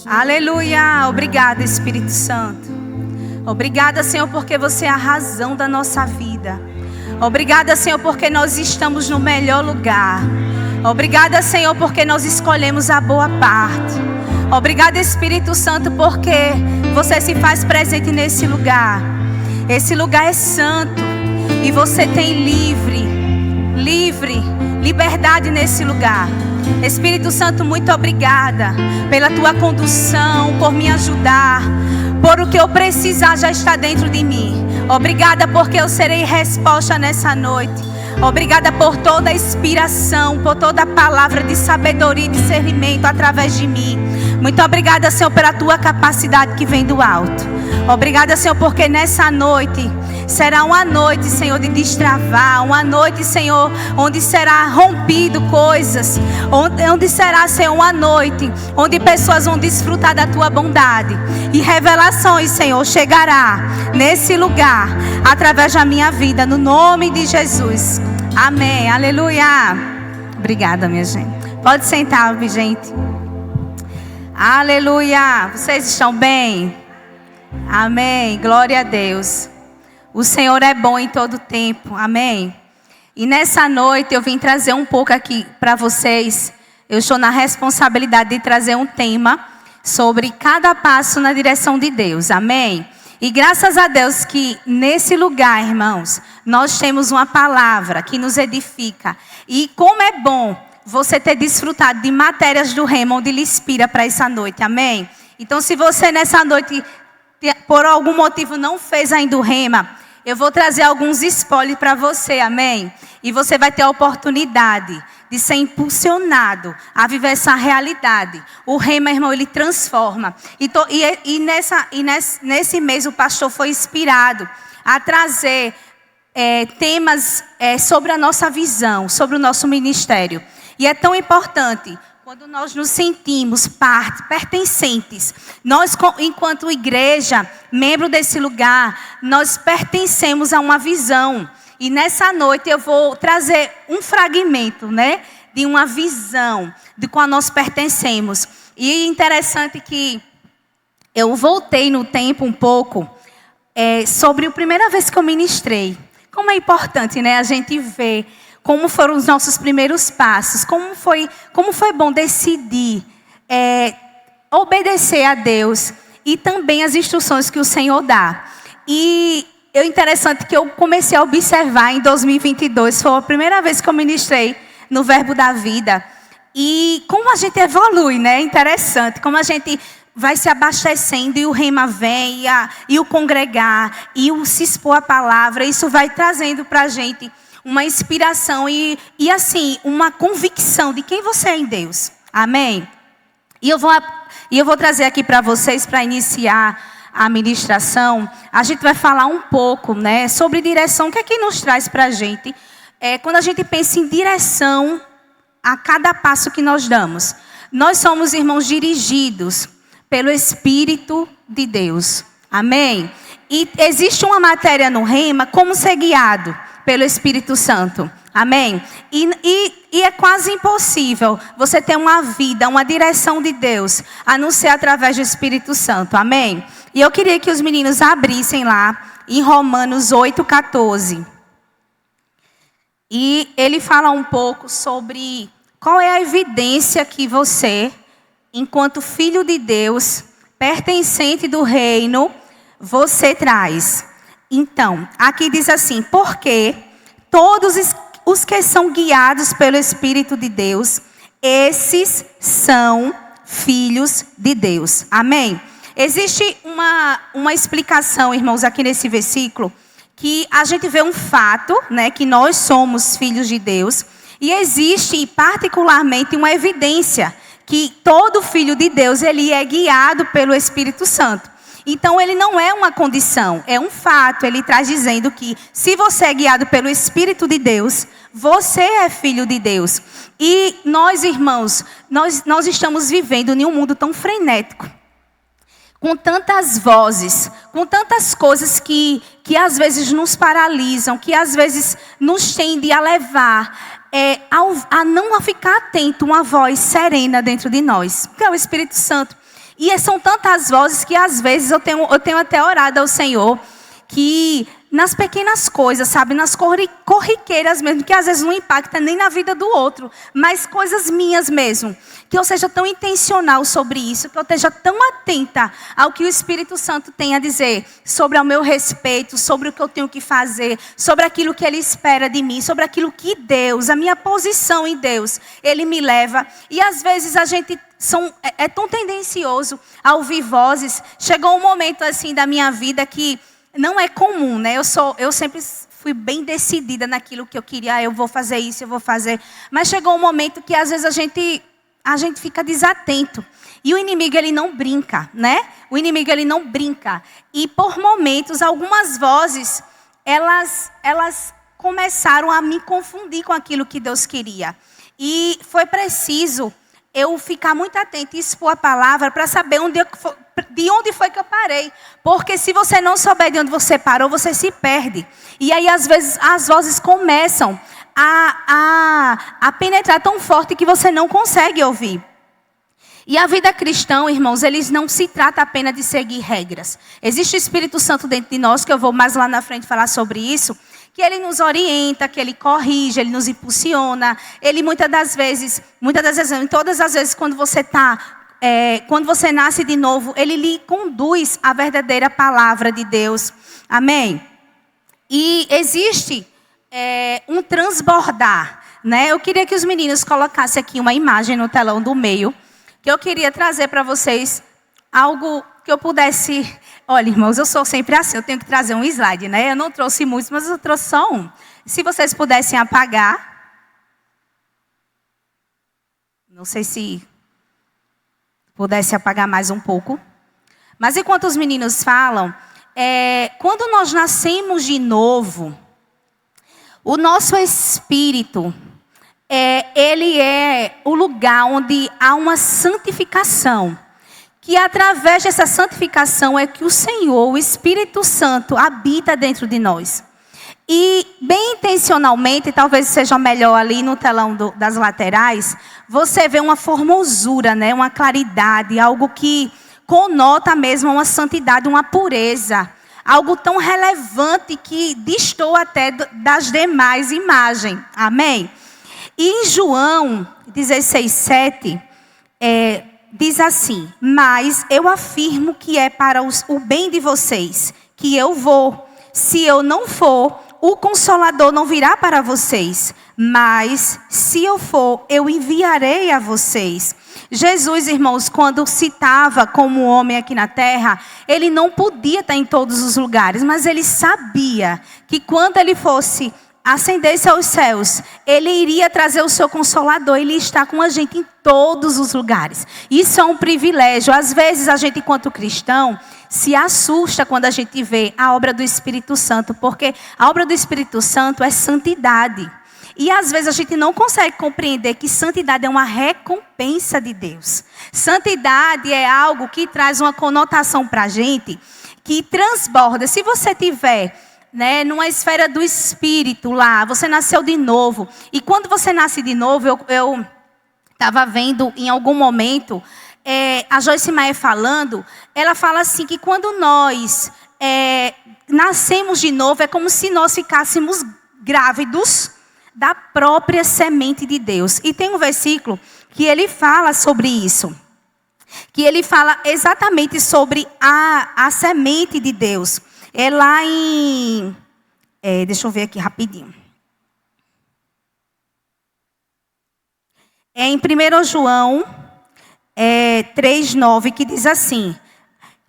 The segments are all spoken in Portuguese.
Aleluia. Obrigada, Espírito Santo. Obrigada, Senhor, porque você é a razão da nossa vida. Obrigada, Senhor, porque nós estamos no melhor lugar. Obrigada, Senhor, porque nós escolhemos a boa parte. Obrigada, Espírito Santo, porque você se faz presente nesse lugar. Esse lugar é santo e você tem liberdade nesse lugar. Espírito Santo, muito obrigada pela tua condução, por me ajudar, por o que eu precisar já está dentro de mim. Obrigada porque eu serei resposta nessa noite. Obrigada por toda a inspiração, por toda a palavra de sabedoria e discernimento através de mim. Muito obrigada, Senhor, pela tua capacidade que vem do alto. Obrigada, Senhor, porque nessa noite será uma noite, Senhor, de destravar. Uma noite, Senhor, onde será rompido coisas. Onde será, Senhor, uma noite onde pessoas vão desfrutar da tua bondade. E revelações, Senhor, chegará nesse lugar através da minha vida, no nome de Jesus. Amém. Aleluia. Obrigada, minha gente. Pode sentar, gente. Aleluia. Vocês estão bem? Amém. Glória a Deus. O Senhor é bom em todo tempo. Amém. E nessa noite eu vim trazer um pouco aqui para vocês. Eu estou na responsabilidade de trazer um tema sobre cada passo na direção de Deus. Amém. E graças a Deus que nesse lugar, irmãos, nós temos uma palavra que nos edifica. E como é bom você ter desfrutado de matérias do Rema, onde Ele inspira para essa noite. Amém. Então, se você nessa noite, por algum motivo, não fez ainda o Rema, eu vou trazer alguns spoilers para você, amém? E você vai ter a oportunidade de ser impulsionado a viver essa realidade. O Rema, irmão, ele transforma. Nesse mês o pastor foi inspirado a trazer temas sobre a nossa visão, sobre o nosso ministério. E é tão importante quando nós nos sentimos pertencentes. Nós, enquanto igreja, membro desse lugar, nós pertencemos a uma visão. E nessa noite eu vou trazer um fragmento, né, de uma visão de qual nós pertencemos. E é interessante que eu voltei no tempo um pouco sobre a primeira vez que eu ministrei. Como é importante, né, a gente ver como foram os nossos primeiros passos, como foi bom decidir obedecer a Deus e também as instruções que o Senhor dá. E é interessante que eu comecei a observar em 2022, foi a primeira vez que eu ministrei no Verbo da Vida. E como a gente evolui, né? Interessante, como a gente vai se abastecendo e o Rema vem, e o congregar, e o se expor a palavra, isso vai trazendo para a gente uma inspiração e assim, uma convicção de quem você é em Deus. Amém? E eu vou trazer aqui para vocês, para iniciar a ministração, a gente vai falar um pouco, né, sobre direção. O que é que nos traz para a gente? Quando a gente pensa em direção a cada passo que nós damos. Nós somos, irmãos, dirigidos pelo Espírito de Deus. Amém? E existe uma matéria no Rema, como ser guiado pelo Espírito Santo. Amém? E é quase impossível você ter uma vida, uma direção de Deus, a não ser através do Espírito Santo. Amém? E eu queria que os meninos abrissem lá em Romanos 8,14. E ele fala um pouco sobre qual é a evidência que você, enquanto filho de Deus, pertencente do reino, você traz. Então, aqui diz assim: porque todos os que são guiados pelo Espírito de Deus, esses são filhos de Deus. Amém? Existe uma explicação, irmãos, aqui nesse versículo, que a gente vê um fato, né, que nós somos filhos de Deus, e existe particularmente uma evidência que todo filho de Deus, ele é guiado pelo Espírito Santo. Então, ele não é uma condição, é um fato. Ele traz dizendo que se você é guiado pelo Espírito de Deus, você é filho de Deus. E nós, irmãos, nós estamos vivendo em um mundo tão frenético, com tantas vozes, com tantas coisas que às vezes nos paralisam, que às vezes nos tende a levar a não ficar atento a uma voz serena dentro de nós, que é o Espírito Santo. E são tantas vozes que às vezes eu tenho até orado ao Senhor que nas pequenas coisas, sabe, nas corriqueiras mesmo, que às vezes não impacta nem na vida do outro, mas coisas minhas mesmo, que eu seja tão intencional sobre isso, que eu esteja tão atenta ao que o Espírito Santo tem a dizer sobre o meu respeito, sobre o que eu tenho que fazer, sobre aquilo que Ele espera de mim, sobre aquilo que Deus, a minha posição em Deus, Ele me leva. E às vezes a gente é tão tendencioso a ouvir vozes. Chegou um momento assim da minha vida que não é comum, né? Eu sempre fui bem decidida naquilo que eu queria. Eu vou fazer isso, eu vou fazer. Mas chegou um momento que às vezes a gente fica desatento. E o inimigo, ele não brinca, né? O inimigo, ele não brinca. E por momentos, algumas vozes, elas começaram a me confundir com aquilo que Deus queria. E foi preciso eu ficar muito atenta e expor a palavra para saber de onde foi que eu parei. Porque se você não souber de onde você parou, você se perde. E aí, às vezes, as vozes começam a penetrar tão forte que você não consegue ouvir. E a vida cristã, irmãos, eles não se trata apenas de seguir regras. Existe o Espírito Santo dentro de nós, que eu vou mais lá na frente falar sobre isso, que ele nos orienta, que ele corrige, ele nos impulsiona. Ele muitas das vezes, em todas as vezes quando você nasce de novo, ele lhe conduz à verdadeira palavra de Deus. Amém? E existe um transbordar, né? Eu queria que os meninos colocassem aqui uma imagem no telão do meio, que eu queria trazer para vocês algo que eu pudesse... Olha, irmãos, eu sou sempre assim, eu tenho que trazer um slide, né? Eu não trouxe muitos, mas eu trouxe só um. Se vocês pudessem apagar. Não sei se pudesse apagar mais um pouco. Mas enquanto os meninos falam, quando nós nascemos de novo, o nosso espírito, ele é o lugar onde há uma santificação. Que através dessa santificação é que o Senhor, o Espírito Santo, habita dentro de nós. E bem intencionalmente, talvez seja melhor ali no telão das laterais, você vê uma formosura, né? Uma claridade, algo que conota mesmo uma santidade, uma pureza. Algo tão relevante que destoa até das demais imagens. Amém? E em João 16:7, diz assim: mas eu afirmo que é para o bem de vocês, que eu vou. Se eu não for, o Consolador não virá para vocês. Mas se eu for, eu enviarei a vocês. Jesus, irmãos, quando se estava como homem aqui na terra, ele não podia estar em todos os lugares, mas ele sabia que quando ele fosse ascendesse aos céus, ele iria trazer o seu Consolador, ele está com a gente em todos os lugares. Isso é um privilégio. Às vezes a gente, enquanto cristão, se assusta quando a gente vê a obra do Espírito Santo, porque a obra do Espírito Santo é santidade. E às vezes a gente não consegue compreender que santidade é uma recompensa de Deus. Santidade é algo que traz uma conotação para a gente, que transborda. Se você tiver, né, numa esfera do Espírito lá, você nasceu de novo. E quando você nasce de novo, eu estava vendo em algum momento, a Joyce Meyer falando, ela fala assim, que quando nós nascemos de novo, é como se nós ficássemos grávidos da própria semente de Deus. E tem um versículo que ele fala sobre isso. Que ele fala exatamente sobre a semente de Deus. É lá em... deixa eu ver aqui rapidinho. É em 1 João 3:9, que diz assim: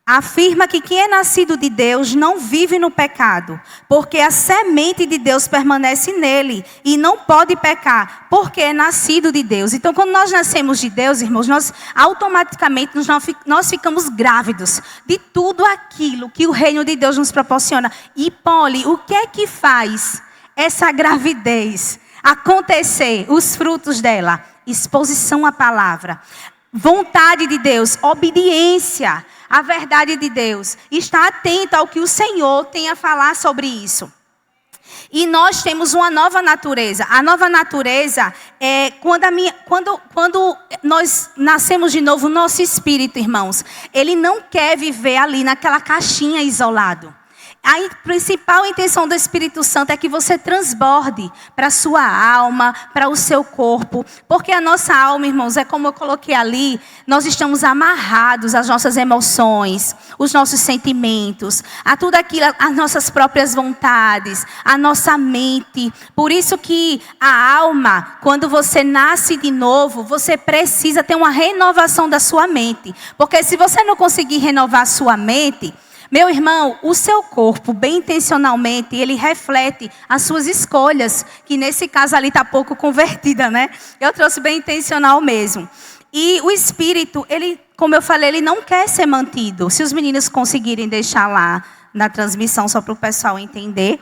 afirma que quem é nascido de Deus não vive no pecado, porque a semente de Deus permanece nele e não pode pecar, porque é nascido de Deus. Então, quando nós nascemos de Deus, irmãos, nós automaticamente nós ficamos grávidos de tudo aquilo que o reino de Deus nos proporciona. E, Polly, o que é que faz essa gravidez acontecer? Os frutos dela: exposição à palavra, vontade de Deus, obediência à verdade de Deus, está atento ao que o Senhor tem a falar sobre isso. E nós temos uma nova natureza. A nova natureza é quando nós nascemos de novo, o nosso espírito, irmãos, ele não quer viver ali naquela caixinha isolado. A principal intenção do Espírito Santo é que você transborde para a sua alma, para o seu corpo. Porque a nossa alma, irmãos, é como eu coloquei ali, nós estamos amarrados às nossas emoções, os nossos sentimentos, a tudo aquilo, as nossas próprias vontades, a nossa mente. Por isso que a alma, quando você nasce de novo, você precisa ter uma renovação da sua mente. Porque se você não conseguir renovar a sua mente, meu irmão, o seu corpo, bem intencionalmente, ele reflete as suas escolhas, que nesse caso ali está pouco convertida, né? Eu trouxe bem intencional mesmo. E o espírito, ele, como eu falei, ele não quer ser mantido. Se os meninos conseguirem deixar lá na transmissão, só para o pessoal entender.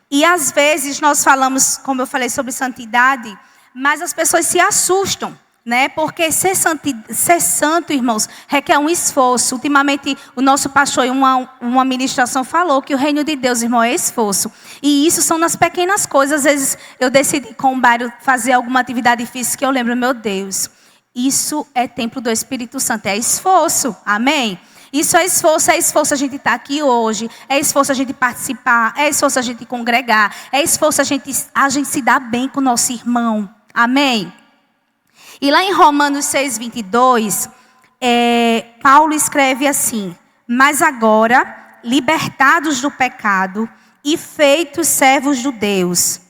E às vezes nós falamos, como eu falei, sobre santidade, mas as pessoas se assustam. Né? Porque ser santo, irmãos, requer um esforço. Ultimamente, o nosso pastor em uma ministração falou que o reino de Deus, irmão, é esforço. E isso são nas pequenas coisas. Às vezes, eu decidi com o Bairro fazer alguma atividade física, eu lembro, meu Deus, isso é templo do Espírito Santo, é esforço, amém? Isso é esforço a gente estar aqui hoje, é esforço a gente participar, é esforço a gente congregar, é esforço a gente se dar bem com o nosso irmão, amém? E lá em Romanos 6:22, Paulo escreve assim: mas agora, libertados do pecado e feitos servos de Deus,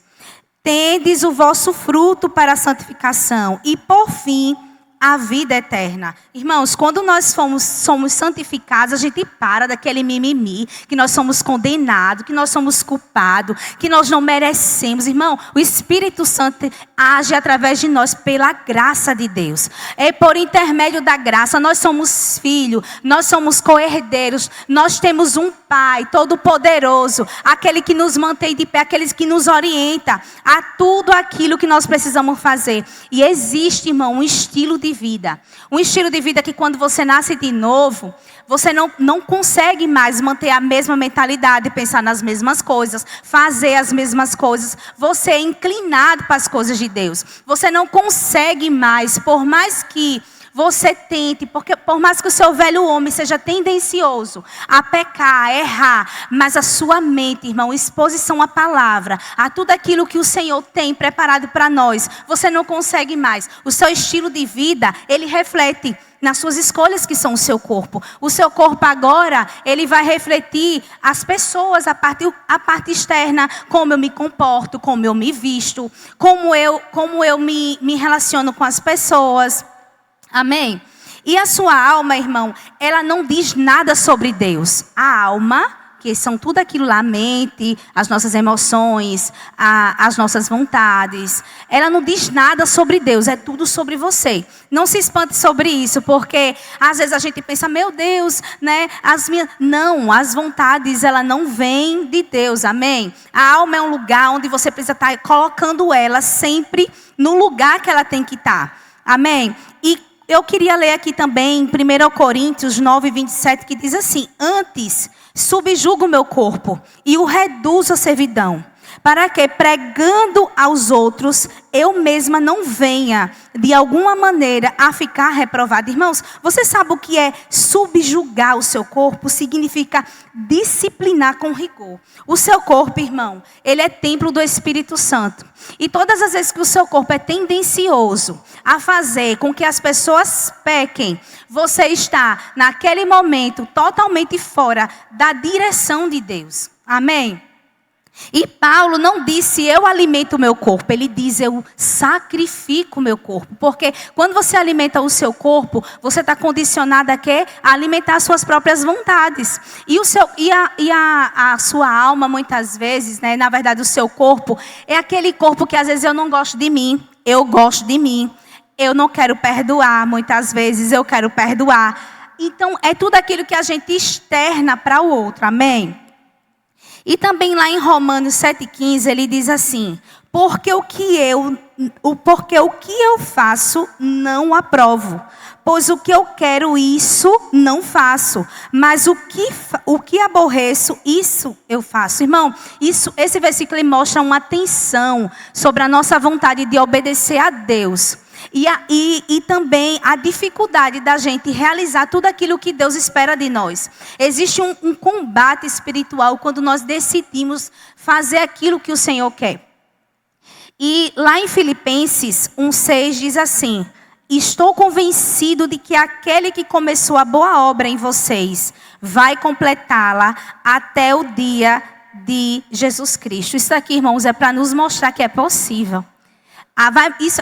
tendes o vosso fruto para a santificação e, por fim, a vida eterna. Irmãos, quando nós somos santificados, a gente para daquele mimimi, que nós somos condenados, que nós somos culpados, que nós não merecemos. Irmão, o Espírito Santo age através de nós pela graça de Deus. É por intermédio da graça, nós somos filhos, nós somos co-herdeiros, nós temos um Pai todo-poderoso, aquele que nos mantém de pé, aquele que nos orienta a tudo aquilo que nós precisamos fazer. E existe, irmão, um estilo de vida. Um estilo de vida que quando você nasce de novo, você não consegue mais manter a mesma mentalidade, pensar nas mesmas coisas, fazer as mesmas coisas. Você é inclinado para as coisas de Deus. Você não consegue mais, por mais que você tente, porque por mais que o seu velho homem seja tendencioso a pecar, a errar, mas a sua mente, irmão, exposição à palavra, a tudo aquilo que o Senhor tem preparado para nós, você não consegue mais. O seu estilo de vida, ele reflete nas suas escolhas que são o seu corpo. O seu corpo agora, ele vai refletir as pessoas, a parte externa, como eu me comporto, como eu me visto, como eu me relaciono com as pessoas. Amém? E a sua alma, irmão, ela não diz nada sobre Deus. A alma, que são tudo aquilo lá, a mente, as nossas emoções, as nossas vontades, ela não diz nada sobre Deus, é tudo sobre você. Não se espante sobre isso, porque às vezes a gente pensa, meu Deus, né? Não, as vontades, ela não vêm de Deus, amém? A alma é um lugar onde você precisa estar colocando ela sempre no lugar que ela tem que estar, amém? E eu queria ler aqui também, 1 Coríntios 9:27, que diz assim: antes, subjugo o meu corpo e o reduzo à servidão, para que, pregando aos outros, eu mesma não venha, de alguma maneira, a ficar reprovada. Irmãos, você sabe o que é subjugar o seu corpo? Significa disciplinar com rigor. O seu corpo, irmão, ele é templo do Espírito Santo. E todas as vezes que o seu corpo é tendencioso a fazer com que as pessoas pequem, você está, naquele momento, totalmente fora da direção de Deus. Amém? E Paulo não disse, eu alimento o meu corpo. Ele diz, eu sacrifico o meu corpo. Porque quando você alimenta o seu corpo, você está condicionado a quê? A alimentar as suas próprias vontades. E a sua alma, muitas vezes, né, na verdade, o seu corpo, é aquele corpo que às vezes eu não gosto de mim. Eu gosto de mim. Eu não quero perdoar. Muitas vezes eu quero perdoar. Então, é tudo aquilo que a gente externa para o outro. Amém? E também lá em Romanos 7,15, ele diz assim: Porque porque o que eu faço não aprovo. Pois o que eu quero, isso não faço. Mas o que aborreço, isso eu faço. Irmão, esse versículo ele mostra uma tensão sobre a nossa vontade de obedecer a Deus. E também a dificuldade da gente realizar tudo aquilo que Deus espera de nós. Existe um combate espiritual quando nós decidimos fazer aquilo que o Senhor quer. E lá em Filipenses 1,6 diz assim: estou convencido de que aquele que começou a boa obra em vocês vai completá-la até o dia de Jesus Cristo. Isso aqui, irmãos, é para nos mostrar que é possível.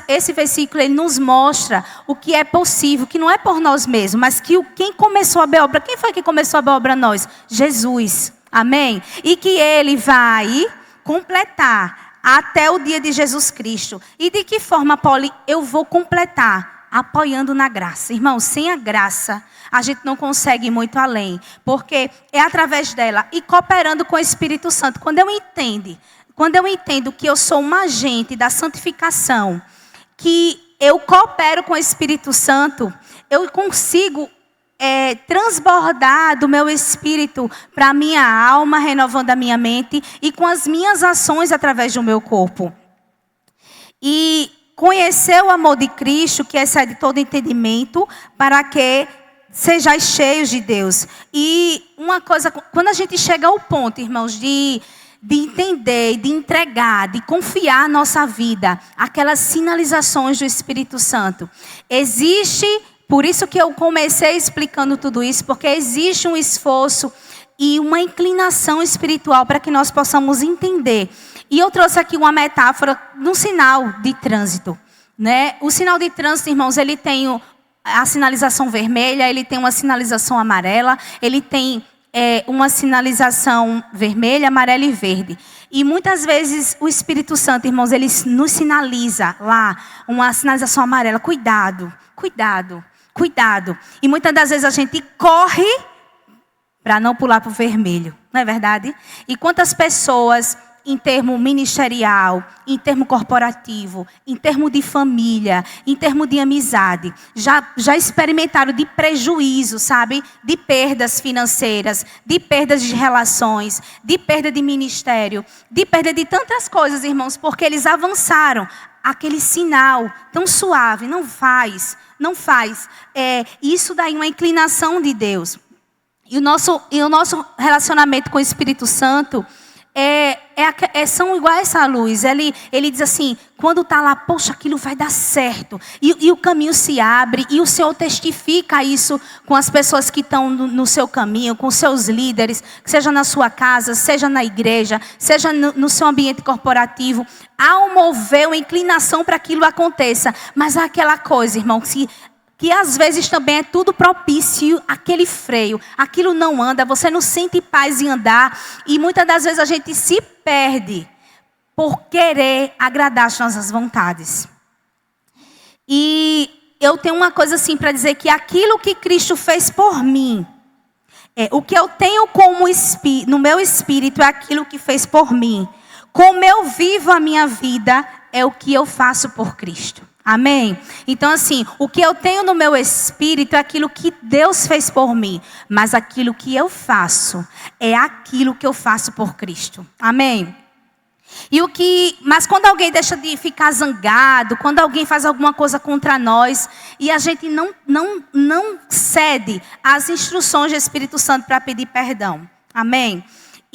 Esse versículo ele nos mostra o que é possível, que não é por nós mesmos, mas que quem começou a boa obra, quem foi que começou a boa obra nós? Jesus. Amém? E que ele vai completar até o dia de Jesus Cristo. E de que forma, Paulo, eu vou completar? Apoiando na graça. Irmão, sem a graça, a gente não consegue ir muito além. Porque é através dela e cooperando com o Espírito Santo. Quando eu entendo que eu sou um agente da santificação, que eu coopero com o Espírito Santo, eu consigo transbordar do meu espírito para a minha alma, renovando a minha mente e com as minhas ações através do meu corpo. E conhecer o amor de Cristo, que excede todo entendimento, para que sejais cheios de Deus. E uma coisa, quando a gente chega ao ponto, irmãos, de entender, de entregar, de confiar a nossa vida, aquelas sinalizações do Espírito Santo, por isso que eu comecei explicando tudo isso, porque existe um esforço e uma inclinação espiritual para que nós possamos entender. E eu trouxe aqui uma metáfora de um sinal de trânsito, né? O sinal de trânsito, irmãos, ele tem a sinalização vermelha, ele tem uma sinalização amarela, ele tem uma sinalização vermelha, amarela e verde. E muitas vezes o Espírito Santo, irmãos, ele nos sinaliza lá uma sinalização amarela. Cuidado, cuidado, cuidado. E muitas das vezes a gente corre para não pular para o vermelho. Não é verdade? E quantas pessoas, em termo ministerial, em termo corporativo, em termo de família, em termo de amizade, já experimentaram de prejuízo, sabe? De perdas financeiras, de perdas de relações, de perda de ministério, de perda de tantas coisas, irmãos, porque eles avançaram. Aquele sinal tão suave, não faz. Isso daí é uma inclinação de Deus. E o nosso relacionamento com o Espírito Santo são iguais a essa luz. Ele diz assim, quando está lá, poxa, aquilo vai dar certo. E o caminho se abre, e o Senhor testifica isso com as pessoas que estão no seu caminho, com os seus líderes, seja na sua casa, seja na igreja, seja no seu ambiente corporativo. Há um mover, uma inclinação para que aquilo aconteça. Mas há aquela coisa, irmão, que às vezes também é tudo propício, aquele freio, aquilo não anda, você não sente paz em andar, e muitas das vezes a gente se perde por querer agradar as nossas vontades. E eu tenho uma coisa assim para dizer, que aquilo que Cristo fez por mim, o que eu tenho no meu espírito é aquilo que fez por mim. Como eu vivo a minha vida é o que eu faço por Cristo. Amém? Então assim, o que eu tenho no meu espírito é aquilo que Deus fez por mim. Mas aquilo que eu faço é aquilo que eu faço por Cristo. Amém? Mas quando alguém deixa de ficar zangado, quando alguém faz alguma coisa contra nós, e a gente não cede às instruções do Espírito Santo para pedir perdão. Amém?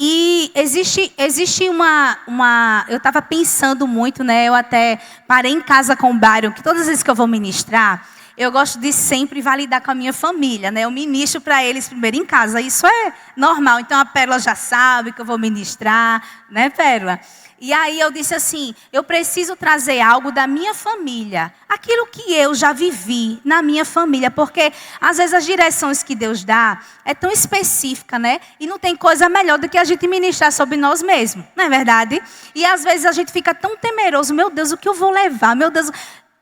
E existe eu estava pensando muito, né? Eu até parei em casa com o Byron, que todas as vezes que eu vou ministrar, eu gosto de sempre validar com a minha família, né? Eu ministro para eles primeiro em casa, isso é normal. Então a Pérola já sabe que eu vou ministrar, né, Pérola? E aí eu disse assim, eu preciso trazer algo da minha família, aquilo que eu já vivi na minha família, porque às vezes as direções que Deus dá é tão específica, né? E não tem coisa melhor do que a gente ministrar sobre nós mesmos, não é verdade? E às vezes a gente fica tão temeroso, meu Deus, o que eu vou levar? Meu Deus,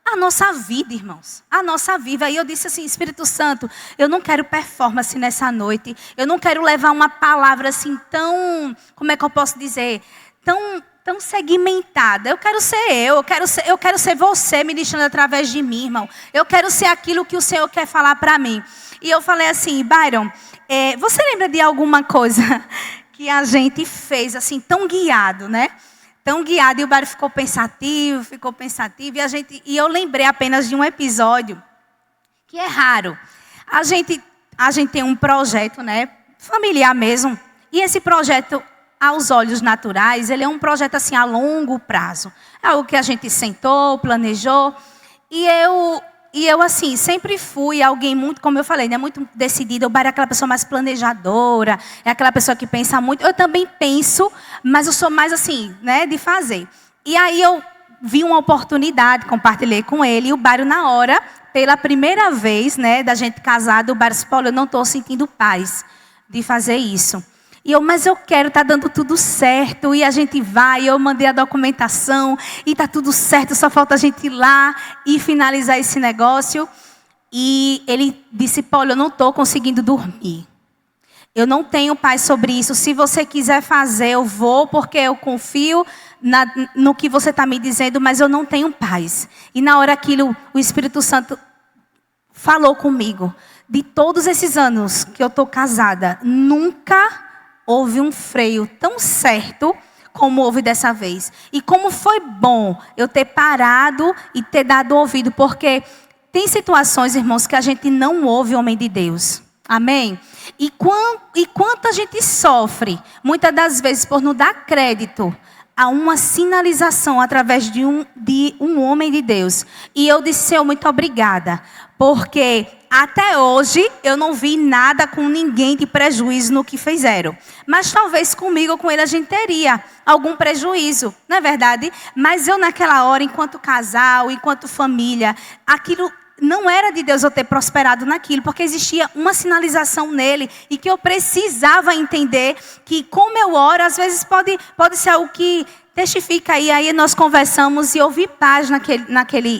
a nossa vida, irmãos, a nossa vida. Aí eu disse assim, Espírito Santo, eu não quero performance nessa noite, eu não quero levar uma palavra assim tão, como é que eu posso dizer, tão tão segmentada. Eu quero ser eu quero ser você ministrando através de mim, irmão. Eu quero ser aquilo que o Senhor quer falar para mim. E eu falei assim, Byron, você lembra de alguma coisa que a gente fez assim, tão guiado, né? Tão guiado, e o Byron ficou pensativo, e eu lembrei apenas de um episódio que é raro. A gente tem um projeto, né, familiar mesmo, e esse projeto, aos olhos naturais, ele é um projeto assim a longo prazo. É algo que a gente sentou, planejou, e eu assim, sempre fui alguém muito, como eu falei, né, muito decidida. O Byron é aquela pessoa mais planejadora, é aquela pessoa que pensa muito. Eu também penso, mas eu sou mais assim, né, de fazer. E aí eu vi uma oportunidade, compartilhei com ele, e o Byron na hora, pela primeira vez, né, da gente casada, o Byron disse, Paulo, eu não estou sentindo paz de fazer isso. Mas eu quero, está dando tudo certo, e a gente vai, eu mandei a documentação, e está tudo certo, só falta a gente ir lá e finalizar esse negócio. E ele disse, Paulo, eu não estou conseguindo dormir. Eu não tenho paz sobre isso. Se você quiser fazer, eu vou, porque eu confio no que você está me dizendo, mas eu não tenho paz. E na hora aquilo, o Espírito Santo falou comigo. De todos esses anos que eu estou casada, nunca houve um freio tão certo como houve dessa vez. E como foi bom eu ter parado e ter dado ouvido, porque tem situações, irmãos, que a gente não ouve o homem de Deus. Amém? E quanto a gente sofre, muitas das vezes, por não dar crédito a uma sinalização através de um homem de Deus. E eu disse, Senhor, muito obrigada, porque até hoje eu não vi nada com ninguém de prejuízo no que fizeram. Mas talvez comigo ou com ele a gente teria algum prejuízo, não é verdade? Mas eu naquela hora, enquanto casal, enquanto família, aquilo não era de Deus eu ter prosperado naquilo, porque existia uma sinalização nele e que eu precisava entender que como eu oro, às vezes pode ser algo que testifica aí nós conversamos e houve paz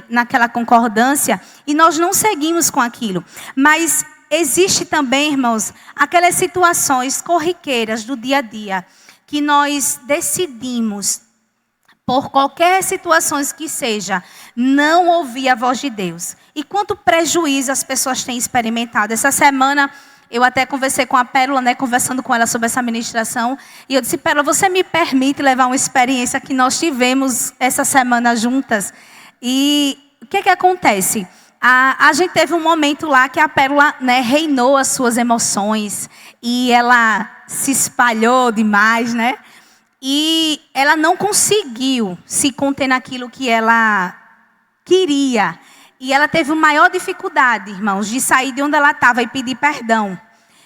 naquela concordância e nós não seguimos com aquilo. Mas existe também, irmãos, aquelas situações corriqueiras do dia a dia que nós decidimos, por qualquer situação que seja, não ouvir a voz de Deus. E quanto prejuízo as pessoas têm experimentado. Essa semana eu até conversei com a Pérola, né, conversando com ela sobre essa ministração. E eu disse, Pérola, você me permite levar uma experiência que nós tivemos essa semana juntas? E o que acontece? A gente teve um momento lá que a Pérola, né, reinou as suas emoções. E ela se espalhou demais, né? E ela não conseguiu se conter naquilo que ela queria. E ela teve uma maior dificuldade, irmãos, de sair de onde ela estava e pedir perdão.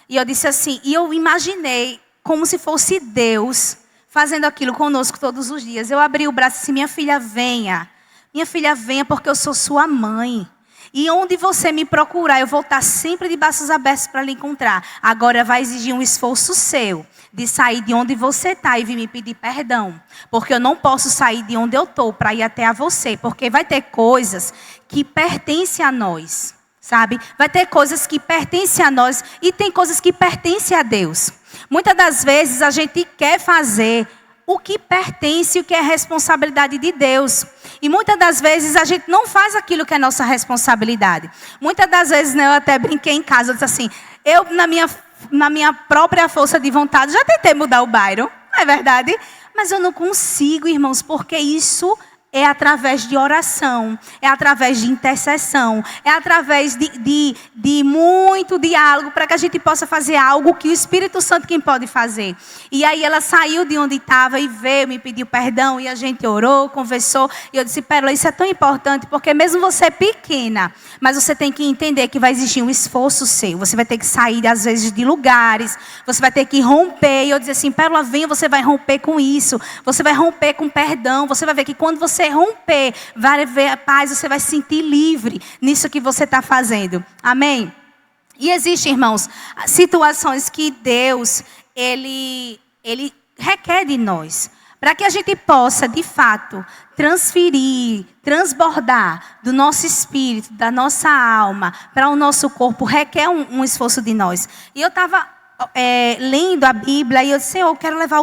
E eu disse assim, e eu imaginei como se fosse Deus fazendo aquilo conosco todos os dias. Eu abri o braço e disse, minha filha, venha. Minha filha, venha porque eu sou sua mãe. E onde você me procurar, eu vou estar sempre de braços abertos para lhe encontrar. Agora vai exigir um esforço seu de sair de onde você está e vir me pedir perdão. Porque eu não posso sair de onde eu estou para ir até a você. Porque vai ter coisas que pertencem a nós, sabe? Vai ter coisas que pertencem a nós e tem coisas que pertencem a Deus. Muitas das vezes a gente quer fazer o que pertence, o que é responsabilidade de Deus. E muitas das vezes a gente não faz aquilo que é nossa responsabilidade. Muitas das vezes, né, eu até brinquei em casa, eu disse assim, eu na minha própria força de vontade, já tentei mudar o Byron, não é verdade? Mas eu não consigo, irmãos, porque isso é através de oração, é através de intercessão, é através de muito diálogo para que a gente possa fazer algo que o Espírito Santo quem pode fazer. E aí ela saiu de onde estava e veio, me pediu perdão e a gente orou, conversou. E eu disse, Pérola, isso é tão importante porque mesmo você é pequena, mas você tem que entender que vai exigir um esforço seu. Você vai ter que sair às vezes de lugares, você vai ter que romper. E eu disse assim, Pérola, venha, você vai romper com isso. Você vai romper com perdão. Você vai ver que quando você romper, vai ver a paz, você vai se sentir livre nisso que você está fazendo. Amém? E existem, irmãos, situações que Deus, Ele requer de nós. Para que a gente possa, de fato, transferir, transbordar do nosso espírito, da nossa alma, para o nosso corpo, requer um esforço de nós. E eu estava lendo a Bíblia e eu disse, Senhor, eu quero levar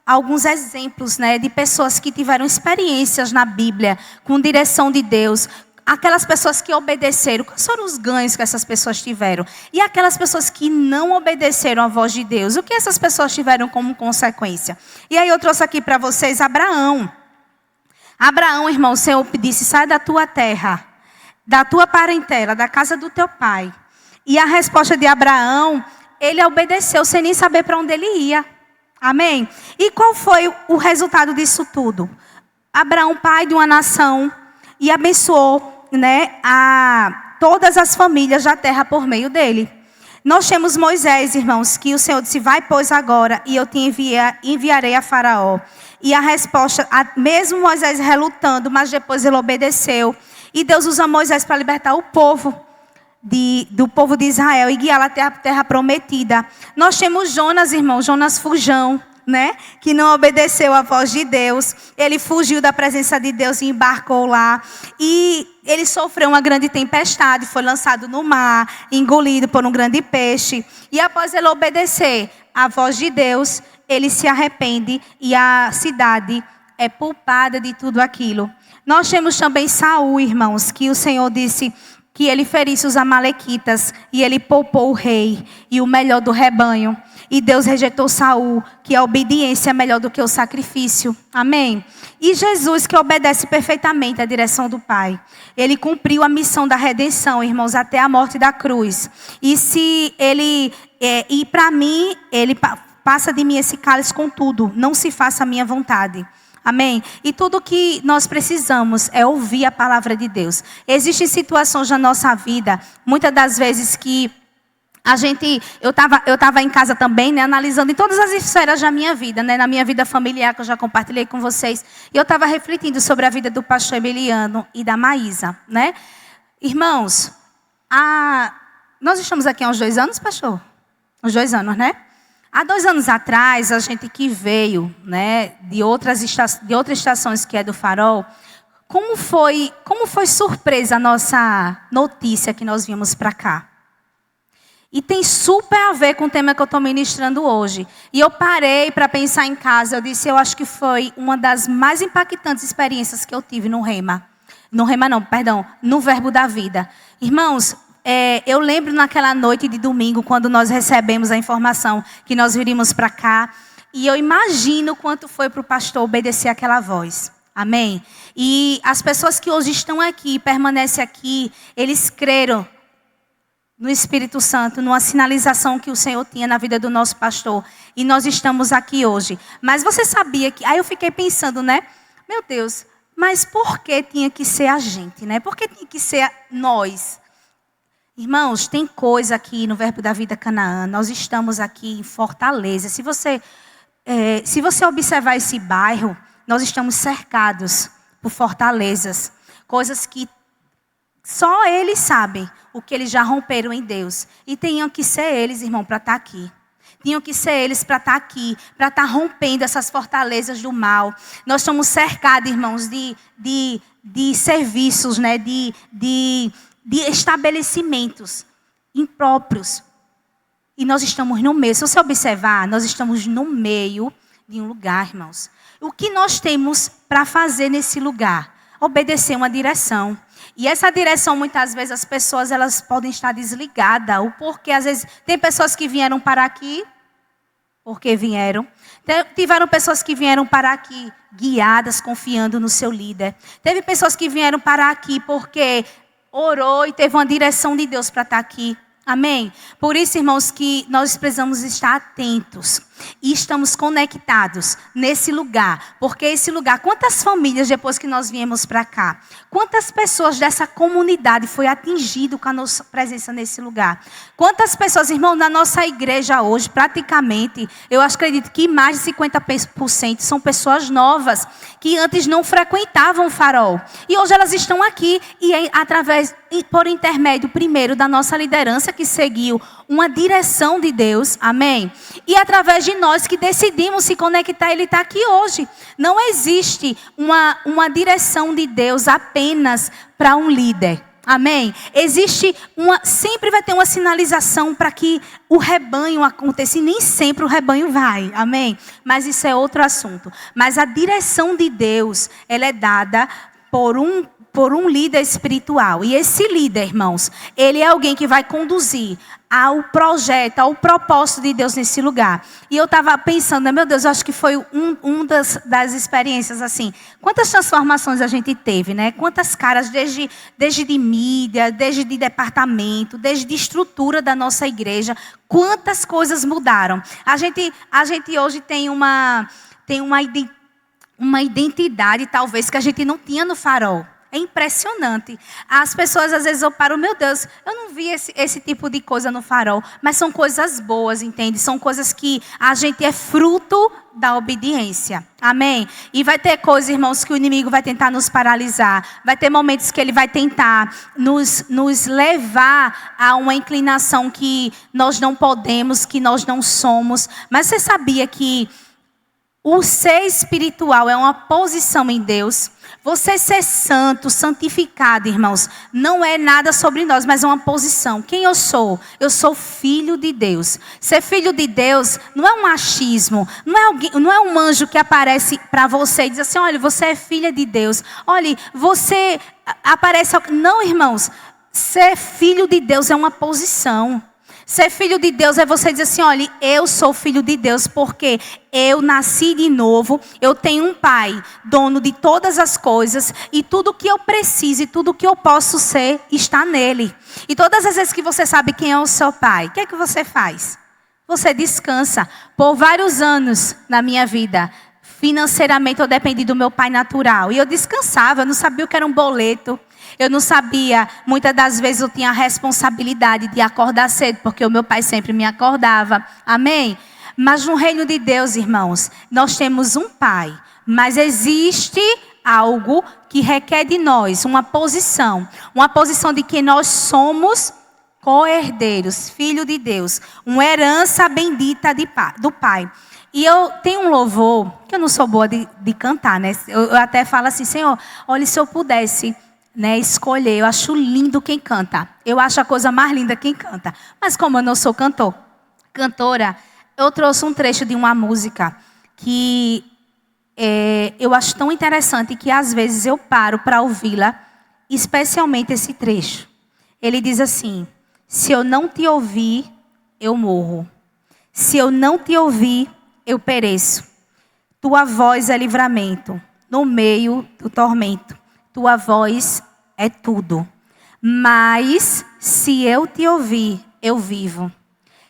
alguns exemplos, né, de pessoas que tiveram experiências na Bíblia, com direção de Deus. Aquelas pessoas que obedeceram, quais foram os ganhos que essas pessoas tiveram? E aquelas pessoas que não obedeceram à voz de Deus, o que essas pessoas tiveram como consequência? E aí eu trouxe aqui para vocês Abraão. Abraão, irmão, o Senhor disse, sai da tua terra, da tua parentela, da casa do teu pai. E a resposta de Abraão, ele obedeceu sem nem saber para onde ele ia. Amém? E qual foi o resultado disso tudo? Abraão, pai de uma nação, e abençoou, né, a todas as famílias da terra por meio dele. Nós temos Moisés, irmãos, que o Senhor disse, vai pois agora, e eu te enviarei a Faraó. E a resposta, mesmo Moisés relutando, mas depois ele obedeceu. E Deus usa Moisés para libertar o povo do povo de Israel e guiá-la até a terra prometida. Nós temos Jonas, irmão, Jonas fujão, né? Que não obedeceu à voz de Deus. Ele fugiu da presença de Deus e embarcou lá. E ele sofreu uma grande tempestade, foi lançado no mar, engolido por um grande peixe. E após ele obedecer à voz de Deus, ele se arrepende e a cidade é poupada de tudo aquilo. Nós temos também Saul, irmãos, que o Senhor disse que ele ferisse os amalequitas e ele poupou o rei e o melhor do rebanho. E Deus rejeitou Saul, que a obediência é melhor do que o sacrifício. Amém? E Jesus, que obedece perfeitamente à direção do Pai. Ele cumpriu a missão da redenção, irmãos, até a morte da cruz. E se ele, e para mim, ele passa de mim esse cálice com tudo. Não se faça a minha vontade. Amém? E tudo que nós precisamos é ouvir a palavra de Deus. Existem situações na nossa vida, muitas das vezes que eu estava em casa também, né, analisando em todas as esferas da minha vida, né, na minha vida familiar, que eu já compartilhei com vocês. E eu estava refletindo sobre a vida do pastor Emiliano e da Maísa, né? Irmãos, nós estamos aqui há uns 2 anos, pastor? Uns 2 anos, né? Há 2 anos atrás, a gente que veio, né, de outras estações que é do Farol, como foi surpresa a nossa notícia que nós viemos para cá? E tem super a ver com o tema que eu estou ministrando hoje. E eu parei para pensar em casa, eu acho que foi uma das mais impactantes experiências que eu tive no Rema. No Verbo da Vida. Irmãos, eu lembro naquela noite de domingo, quando nós recebemos a informação que nós viríamos para cá. E eu imagino quanto foi para o pastor obedecer aquela voz. Amém? E as pessoas que hoje estão aqui, permanecem aqui, eles creram no Espírito Santo, numa sinalização que o Senhor tinha na vida do nosso pastor. E nós estamos aqui hoje. Mas você sabia que... Aí eu fiquei pensando, né? Meu Deus, mas por que tinha que ser a gente, né? Por que tinha que ser nós? Irmãos, tem coisa aqui no Verbo da Vida Canaã. Nós estamos aqui em Fortaleza. Se você observar esse bairro, nós estamos cercados por fortalezas. Coisas que só eles sabem o que eles já romperam em Deus. E tinham que ser eles, irmão, para estar aqui. Tinham que ser eles para estar aqui, para estar rompendo essas fortalezas do mal. Nós estamos cercados, irmãos, de serviços, né? de estabelecimentos impróprios. E nós estamos no meio. Se você observar, nós estamos no meio de um lugar, irmãos. O que nós temos para fazer nesse lugar? Obedecer uma direção. E essa direção, muitas vezes, as pessoas elas podem estar desligadas. O porquê, às vezes, tem pessoas que vieram para aqui, porque vieram. Tiveram pessoas que vieram para aqui, guiadas, confiando no seu líder. Teve pessoas que vieram para aqui, porque orou e teve uma direção de Deus para estar aqui. Amém? Por isso, irmãos, que nós precisamos estar atentos. E estamos conectados nesse lugar. Porque esse lugar, quantas famílias depois que nós viemos para cá? Quantas pessoas dessa comunidade foi atingido com a nossa presença nesse lugar? Quantas pessoas, irmão, na nossa igreja hoje, praticamente, eu acredito que mais de 50% são pessoas novas, que antes não frequentavam o Farol. E hoje elas estão aqui e por intermédio, primeiro, da nossa liderança que seguiu uma direção de Deus, amém? E através de nós que decidimos se conectar, Ele está aqui hoje. Não existe uma direção de Deus apenas para um líder, Amém? Sempre vai ter uma sinalização para que o rebanho aconteça. E nem sempre o rebanho vai. Amém? Mas isso é outro assunto. Mas a direção de Deus, ela é dada por um líder espiritual. E esse líder, irmãos, ele é alguém que vai conduzir ao projeto, ao propósito de Deus nesse lugar. E eu estava pensando, meu Deus, eu acho que foi das experiências assim. Quantas transformações a gente teve, né? Quantas caras, desde de mídia, desde de departamento, desde de estrutura da nossa igreja. Quantas coisas mudaram. A gente hoje tem uma identidade, talvez, que a gente não tinha no Farol. É impressionante. As pessoas, às vezes, eu paro, meu Deus, eu não vi esse tipo de coisa no Farol. Mas são coisas boas, entende? São coisas que a gente é fruto da obediência. Amém? E vai ter coisas, irmãos, que o inimigo vai tentar nos paralisar. Vai ter momentos que ele vai tentar nos levar a uma inclinação que nós não podemos, que nós não somos. Mas você sabia que o ser espiritual é uma posição em Deus? Você ser santo, santificado, irmãos, não é nada sobre nós, mas é uma posição. Quem eu sou? Eu sou filho de Deus. Ser filho de Deus não é um achismo, não é um anjo que aparece para você e diz assim, olha, você é filha de Deus. Olha, você aparece... Não, irmãos, ser filho de Deus é uma posição. Ser filho de Deus é você dizer assim, olha, eu sou filho de Deus porque eu nasci de novo, eu tenho um pai, dono de todas as coisas, e tudo que eu preciso e tudo que eu posso ser está nele. E todas as vezes que você sabe quem é o seu pai, o que é que você faz? Você descansa. Por vários anos na minha vida, financeiramente eu dependi do meu pai natural, e eu descansava, eu não sabia o que era um boleto. Eu não sabia, muitas das vezes eu tinha a responsabilidade de acordar cedo, porque o meu pai sempre me acordava. Amém? Mas no reino de Deus, irmãos, nós temos um pai. Mas existe algo que requer de nós uma posição de que nós somos co-herdeiros, filho de Deus. Uma herança bendita do pai. E eu tenho um louvor, que eu não sou boa de cantar, né? Eu até falo assim, Senhor, olha, se eu pudesse... escolher, eu acho lindo quem canta. Eu acho a coisa mais linda quem canta. Mas como eu não sou cantora, eu trouxe um trecho de uma música que eu acho tão interessante que às vezes eu paro para ouvi-la, especialmente esse trecho. Ele diz assim, se eu não te ouvir, eu morro. Se eu não te ouvir, eu pereço. Tua voz é livramento no meio do tormento. Tua voz é tudo. Mas se eu te ouvir, eu vivo.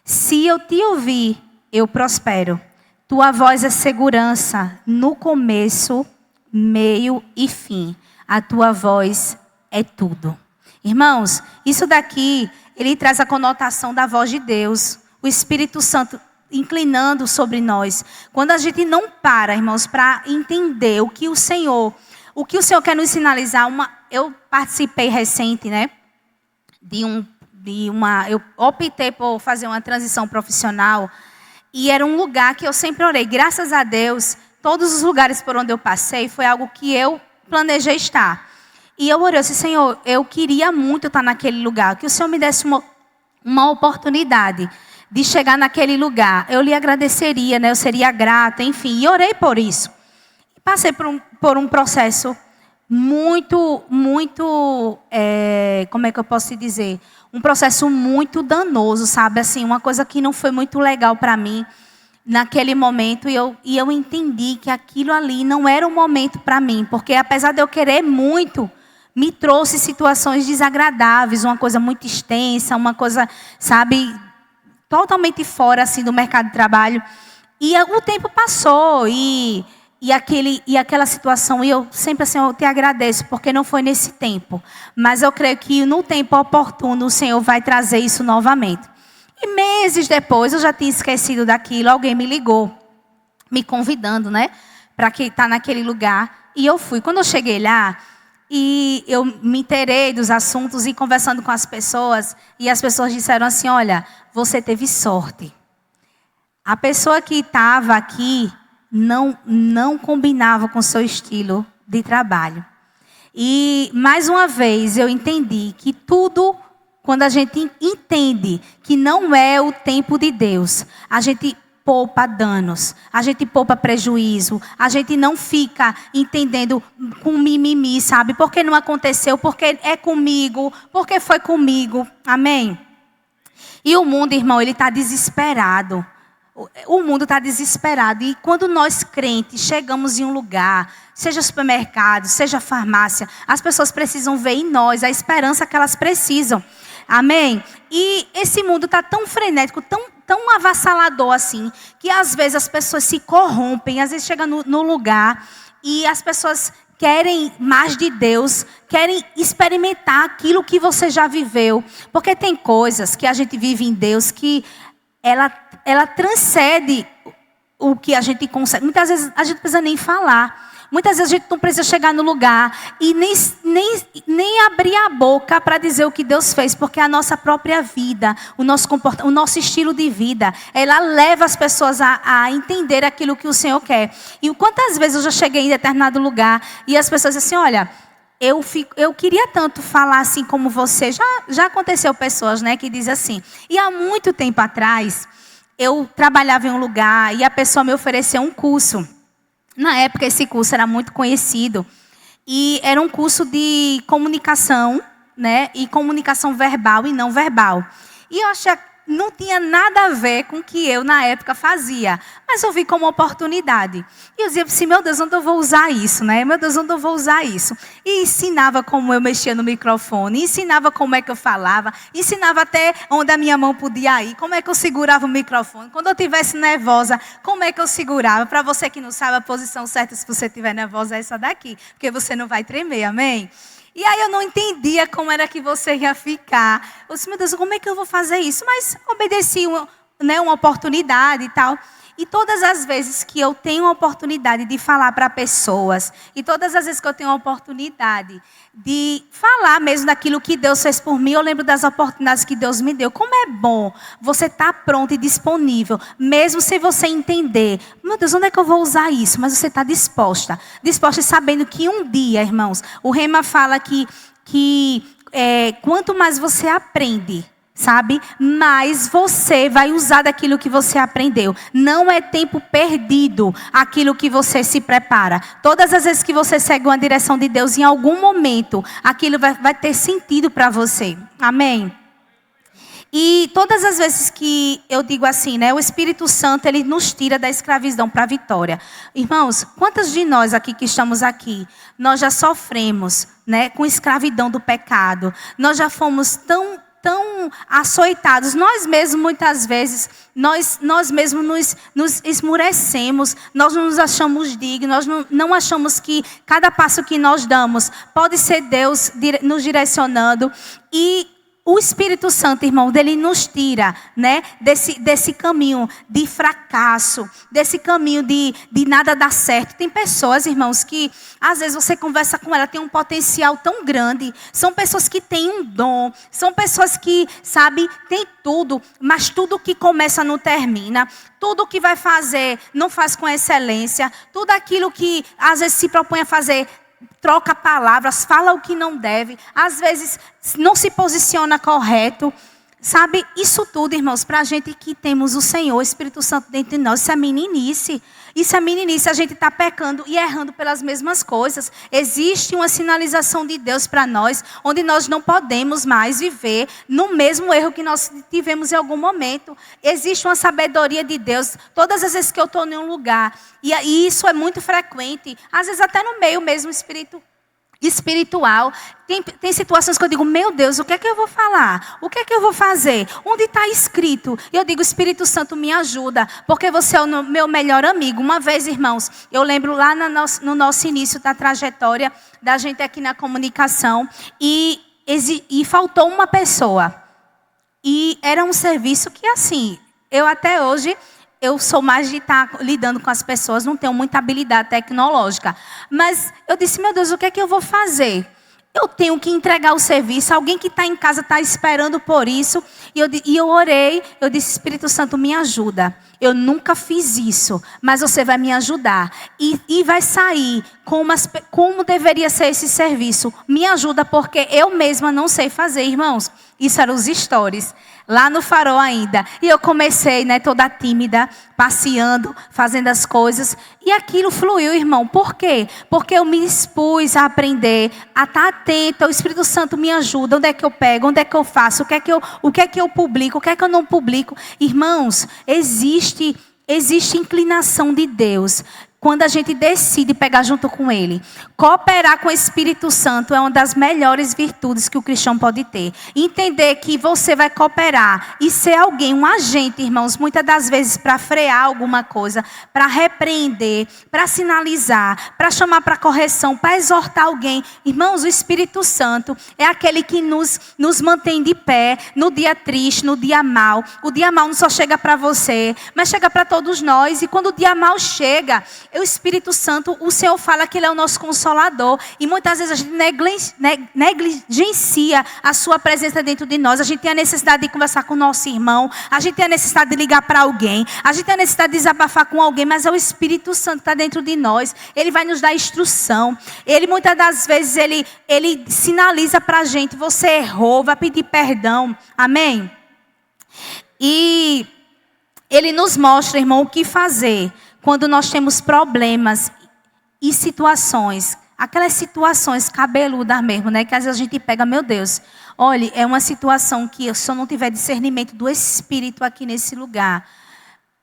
Se eu te ouvir, eu prospero. Tua voz é segurança no começo, meio e fim. A tua voz é tudo. Irmãos, isso daqui, ele traz a conotação da voz de Deus. O Espírito Santo inclinando sobre nós. Quando a gente não para, irmãos, para entender o que o Senhor quer nos sinalizar, eu participei recente, né? Eu optei por fazer uma transição profissional e era um lugar que eu sempre orei. Graças a Deus, todos os lugares por onde eu passei foi algo que eu planejei estar. E eu orei assim, Senhor, eu queria muito estar naquele lugar, que o Senhor me desse uma oportunidade de chegar naquele lugar. Eu lhe agradeceria, né? Eu seria grata, enfim, e orei por isso. Passei por um processo muito, como é que eu posso te dizer? Um processo muito danoso, sabe? Assim, uma coisa que não foi muito legal para mim naquele momento. E eu entendi que aquilo ali não era o momento para mim. Porque apesar de eu querer muito, me trouxe situações desagradáveis. Uma coisa muito extensa, uma coisa, sabe, totalmente fora assim, do mercado de trabalho. E o tempo passou e aquela situação, e eu sempre assim, eu te agradeço, porque não foi nesse tempo. Mas eu creio que no tempo oportuno o Senhor vai trazer isso novamente. E meses depois, eu já tinha esquecido daquilo, alguém me ligou, me convidando, né, para estar naquele lugar. E eu fui. Quando eu cheguei lá, e eu me inteirei dos assuntos e conversando com as pessoas, e as pessoas disseram assim, olha, você teve sorte. A pessoa que estava aqui não combinava com o seu estilo de trabalho. E, mais uma vez, eu entendi que tudo, quando a gente entende que não é o tempo de Deus, a gente poupa danos, a gente poupa prejuízo, a gente não fica entendendo com mimimi, sabe? Porque não aconteceu, porque é comigo, porque foi comigo. Amém? E o mundo, irmão, ele está desesperado. O mundo está desesperado. E quando nós crentes chegamos em um lugar, seja supermercado, seja farmácia, as pessoas precisam ver em nós a esperança que elas precisam. Amém? E esse mundo está tão frenético, tão avassalador assim, que às vezes as pessoas se corrompem, às vezes chega no lugar e as pessoas querem mais de Deus, querem experimentar aquilo que você já viveu. Porque tem coisas que a gente vive em Deus que ela transcende o que a gente consegue. Muitas vezes a gente não precisa nem falar. Muitas vezes a gente não precisa chegar no lugar e nem abrir a boca para dizer o que Deus fez. Porque a nossa própria vida, o nosso comportamento, o nosso estilo de vida, ela leva as pessoas a entender aquilo que o Senhor quer. E quantas vezes eu já cheguei em determinado lugar e as pessoas dizem assim, olha, eu queria tanto falar assim como você. Já aconteceu pessoas, né, que dizem assim. E há muito tempo atrás, eu trabalhava em um lugar e a pessoa me ofereceu um curso. Na época, esse curso era muito conhecido. E era um curso de comunicação, né? E comunicação verbal e não verbal. E eu achei não tinha nada a ver com o que eu, na época, fazia. Mas eu vi como oportunidade. E eu dizia assim, meu Deus, onde eu vou usar isso, né? Meu Deus, onde eu vou usar isso? E ensinava como eu mexia no microfone, ensinava como é que eu falava, ensinava até onde a minha mão podia ir, como é que eu segurava o microfone. Quando eu estivesse nervosa, como é que eu segurava? Para você que não sabe, a posição certa, se você estiver nervosa, é essa daqui. Porque você não vai tremer, amém? E aí eu não entendia como era que você ia ficar. Eu disse, meu Deus, como é que eu vou fazer isso? Mas obedeci uma oportunidade e tal. E todas as vezes que eu tenho a oportunidade de falar para pessoas, e todas as vezes que eu tenho a oportunidade de falar mesmo daquilo que Deus fez por mim, eu lembro das oportunidades que Deus me deu. Como é bom você estar pronto e disponível, mesmo sem você entender. Meu Deus, onde é que eu vou usar isso? Mas você está disposta e sabendo que um dia, irmãos, o Rema fala que quanto mais você aprende, sabe? Mas você vai usar daquilo que você aprendeu. Não é tempo perdido aquilo que você se prepara. Todas as vezes que você segue uma direção de Deus, em algum momento, aquilo vai ter sentido para você. Amém? E todas as vezes que eu digo assim, né? O Espírito Santo, ele nos tira da escravidão para a vitória. Irmãos, quantos de nós aqui que estamos aqui, nós já sofremos, né? Com escravidão do pecado. Nós já fomos tão açoitados, nós mesmos muitas vezes, nós mesmos nos esmurecemos, nós não nos achamos dignos, nós não achamos que cada passo que nós damos pode ser Deus nos direcionando. E o Espírito Santo, irmão, dele nos tira, né, desse caminho de fracasso, desse caminho de nada dar certo. Tem pessoas, irmãos, que às vezes você conversa com ela, tem um potencial tão grande. São pessoas que têm um dom, são pessoas que, sabe, tem tudo, mas tudo que começa não termina. Tudo que vai fazer não faz com excelência. Tudo aquilo que às vezes se propõe a fazer, troca palavras, fala o que não deve, às vezes não se posiciona correto. Sabe, isso tudo, irmãos, para a gente que temos o Senhor, o Espírito Santo dentro de nós, isso é meninice. Isso é meninice, a gente está pecando e errando pelas mesmas coisas. Existe uma sinalização de Deus para nós, onde nós não podemos mais viver no mesmo erro que nós tivemos em algum momento. Existe uma sabedoria de Deus. Todas as vezes que eu estou em um lugar, e isso é muito frequente, às vezes até no meio mesmo espiritual, tem situações que eu digo, meu Deus, o que é que eu vou falar? O que é que eu vou fazer? Onde está escrito? E eu digo, Espírito Santo, me ajuda, porque você é o meu melhor amigo. Uma vez, irmãos, eu lembro lá no nosso início da trajetória da gente aqui na comunicação, e faltou uma pessoa. E era um serviço que, assim, eu até hoje, eu sou mais de estar lidando com as pessoas, não tenho muita habilidade tecnológica. Mas eu disse, meu Deus, o que é que eu vou fazer? Eu tenho que entregar o serviço. Alguém que está em casa está esperando por isso. E eu orei, eu disse, Espírito Santo, me ajuda. Eu nunca fiz isso, mas você vai me ajudar. E vai sair como deveria ser esse serviço. Me ajuda, porque eu mesma não sei fazer, irmãos. Isso eram os stories, lá no Farol ainda. E eu comecei, toda tímida, passeando, fazendo as coisas. E aquilo fluiu, irmão. Por quê? Porque eu me expus a aprender, a estar atenta. O Espírito Santo me ajuda. Onde é que eu pego? Onde é que eu faço? O que é que eu publico? O que é que eu não publico? Irmãos, existe inclinação de Deus quando a gente decide pegar junto com Ele. Cooperar com o Espírito Santo é uma das melhores virtudes que o cristão pode ter. Entender que você vai cooperar e ser alguém, um agente, irmãos, muitas das vezes para frear alguma coisa, para repreender, para sinalizar, para chamar para correção, para exortar alguém. Irmãos, o Espírito Santo é aquele que nos mantém de pé no dia triste, no dia mau. O dia mau não só chega para você, mas chega para todos nós. E quando o dia mau chega, o Espírito Santo, o Senhor fala que Ele é o nosso consolador. E muitas vezes a gente negligencia a sua presença dentro de nós. A gente tem a necessidade de conversar com o nosso irmão. A gente tem a necessidade de ligar para alguém. A gente tem a necessidade de desabafar com alguém. Mas é o Espírito Santo que está dentro de nós. Ele vai nos dar instrução. Ele muitas das vezes, ele sinaliza para a gente. Você errou, vai pedir perdão. Amém? E Ele nos mostra, irmão, o que fazer quando nós temos problemas e situações, aquelas situações cabeludas mesmo, que às vezes a gente pega, meu Deus, olha, é uma situação que se eu não tiver discernimento do Espírito aqui nesse lugar,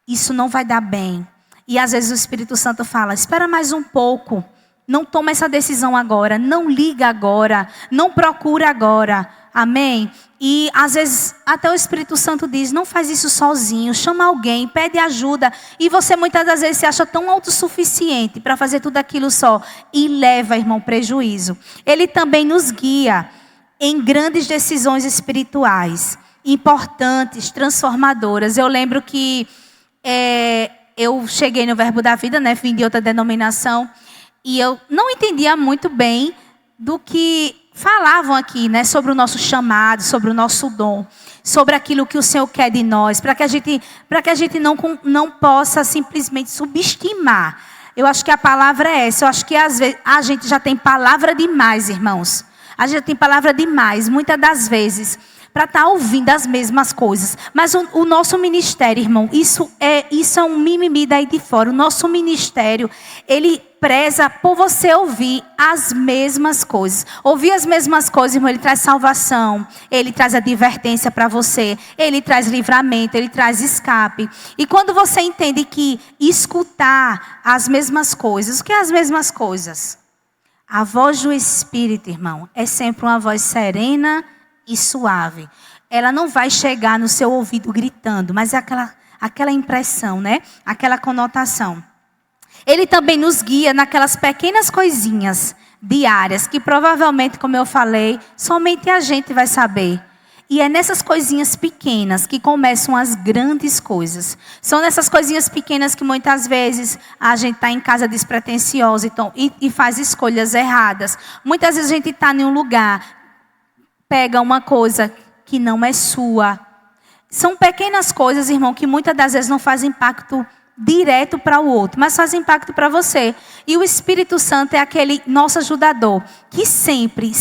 isso não vai dar bem. E às vezes o Espírito Santo fala, espera mais um pouco, não toma essa decisão agora, não liga agora, não procura agora, amém? E às vezes até o Espírito Santo diz, não faz isso sozinho, chama alguém, pede ajuda. E você muitas das vezes se acha tão autossuficiente para fazer tudo aquilo só. E leva, irmão, prejuízo. Ele também nos guia em grandes decisões espirituais, importantes, transformadoras. Eu lembro que eu cheguei no Verbo da Vida, vim de outra denominação. E eu não entendia muito bem do que falavam aqui, sobre o nosso chamado, sobre o nosso dom, sobre aquilo que o Senhor quer de nós, para que a gente não possa simplesmente subestimar. Eu acho que a palavra é essa. Eu acho que às vezes a gente já tem palavra demais, irmãos. A gente já tem palavra demais, muitas das vezes, para estar ouvindo as mesmas coisas. Mas o nosso ministério, irmão, isso é um mimimi daí de fora. O nosso ministério, ele preza por você ouvir as mesmas coisas. Ouvir as mesmas coisas, irmão, ele traz salvação, ele traz advertência para você, ele traz livramento, ele traz escape. E quando você entende que escutar as mesmas coisas, o que é as mesmas coisas? A voz do Espírito, irmão, é sempre uma voz serena e suave. Ela não vai chegar no seu ouvido gritando, mas é aquela impressão, aquela conotação. Ele também nos guia naquelas pequenas coisinhas diárias que provavelmente, como eu falei, somente a gente vai saber. E é nessas coisinhas pequenas que começam as grandes coisas. São nessas coisinhas pequenas que muitas vezes a gente está em casa despretensiosa e faz escolhas erradas. Muitas vezes a gente está em um lugar, pega uma coisa que não é sua. São pequenas coisas, irmão, que muitas das vezes não fazem impacto direto para o outro, mas faz impacto para você. E o Espírito Santo é aquele nosso ajudador, que sempre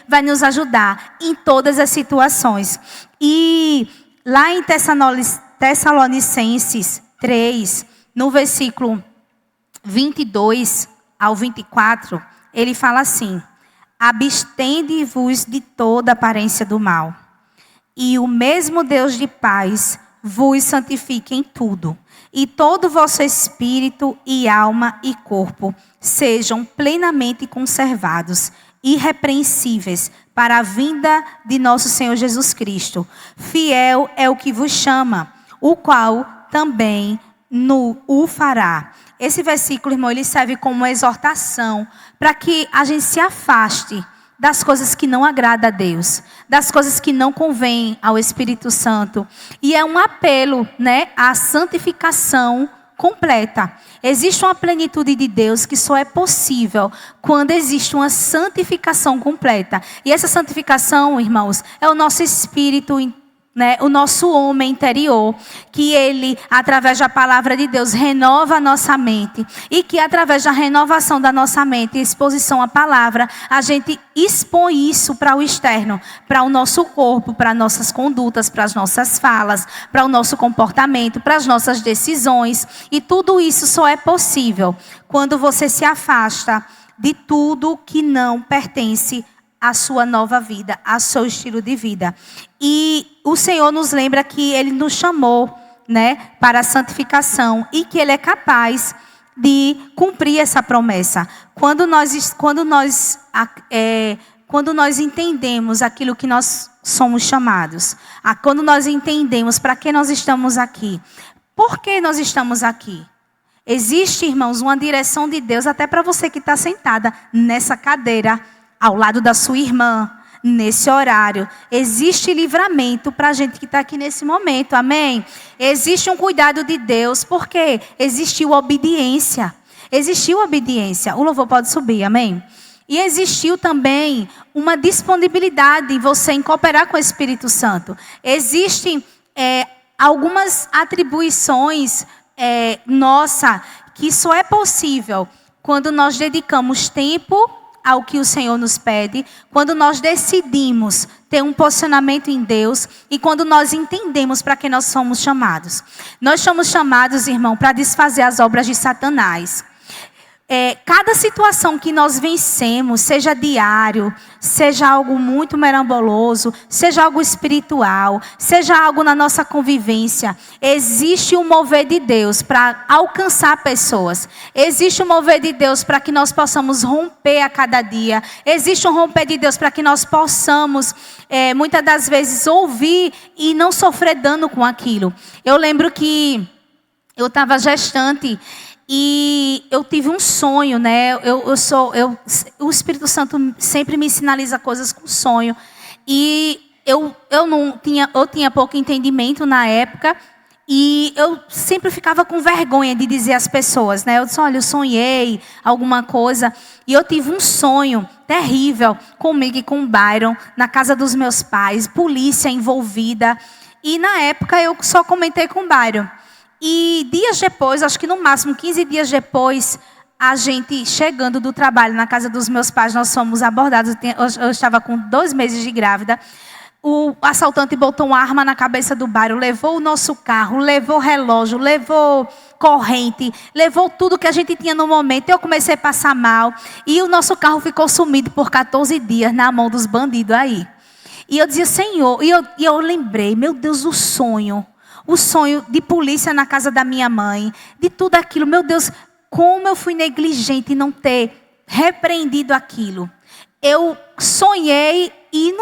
vai nos ajudar em todas as situações. E lá em Tessalonicenses 3, no versículo 22 ao 24, ele fala assim: abstende-vos de toda aparência do mal, e o mesmo Deus de paz vos santifique em tudo, e todo o vosso espírito e alma e corpo sejam plenamente conservados, irrepreensíveis, para a vinda de nosso Senhor Jesus Cristo. Fiel é o que vos chama, o qual também o fará. Esse versículo, irmão, ele serve como uma exortação para que a gente se afaste das coisas que não agradam a Deus, das coisas que não convêm ao Espírito Santo. E é um apelo, à santificação completa. Existe uma plenitude de Deus que só é possível quando existe uma santificação completa. E essa santificação, irmãos, é o nosso espírito, né, o nosso homem interior, que ele, através da palavra de Deus, renova a nossa mente. E que através da renovação da nossa mente e exposição à palavra, a gente expõe isso para o externo, para o nosso corpo, para nossas condutas, para as nossas falas, para o nosso comportamento, para as nossas decisões. E tudo isso só é possível quando você se afasta de tudo que não pertence a sua nova vida, a seu estilo de vida. E o Senhor nos lembra que Ele nos chamou, né, para a santificação e que Ele é capaz de cumprir essa promessa. Quando nós entendemos aquilo que nós somos chamados, quando nós entendemos para que nós estamos aqui, por que nós estamos aqui? Existe, irmãos, uma direção de Deus até para você que está sentada nessa cadeira, ao lado da sua irmã, nesse horário. Existe livramento para a gente que está aqui nesse momento, amém? Existe um cuidado de Deus, porque existiu obediência. Existiu obediência. O louvor pode subir, amém? E existiu também uma disponibilidade em você em cooperar com o Espírito Santo. Existem algumas atribuições nossa que só é possível quando nós dedicamos tempo ao que o Senhor nos pede, quando nós decidimos ter um posicionamento em Deus e quando nós entendemos para que nós somos chamados. Nós somos chamados, irmão, para desfazer as obras de Satanás. Cada situação que nós vencemos, seja diário, seja algo muito meramboloso, seja algo espiritual, seja algo na nossa convivência, existe um mover de Deus para alcançar pessoas. Existe um mover de Deus para que nós possamos romper a cada dia. Existe um romper de Deus para que nós possamos, muitas das vezes, ouvir e não sofrer dano com aquilo. Eu lembro que eu estava gestante e eu tive um sonho, né? O Espírito Santo sempre me sinaliza coisas com sonho. E eu tinha pouco entendimento na época. E eu sempre ficava com vergonha de dizer às pessoas, né? Eu disse, olha, eu sonhei alguma coisa. E eu tive um sonho terrível comigo e com o Byron, na casa dos meus pais, polícia envolvida. E na época eu só comentei com o Byron. E dias depois, acho que no máximo 15 dias depois, a gente chegando do trabalho na casa dos meus pais, nós fomos abordados. Eu estava com 2 meses de grávida. O assaltante botou uma arma na cabeça do Byron, levou o nosso carro, levou relógio, levou corrente, levou tudo que a gente tinha no momento. Eu comecei a passar mal e o nosso carro ficou sumido por 14 dias na mão dos bandidos aí. E eu dizia, Senhor, e eu lembrei, meu Deus, o sonho de polícia na casa da minha mãe, de tudo aquilo. Meu Deus, como eu fui negligente em não ter repreendido aquilo. Eu sonhei e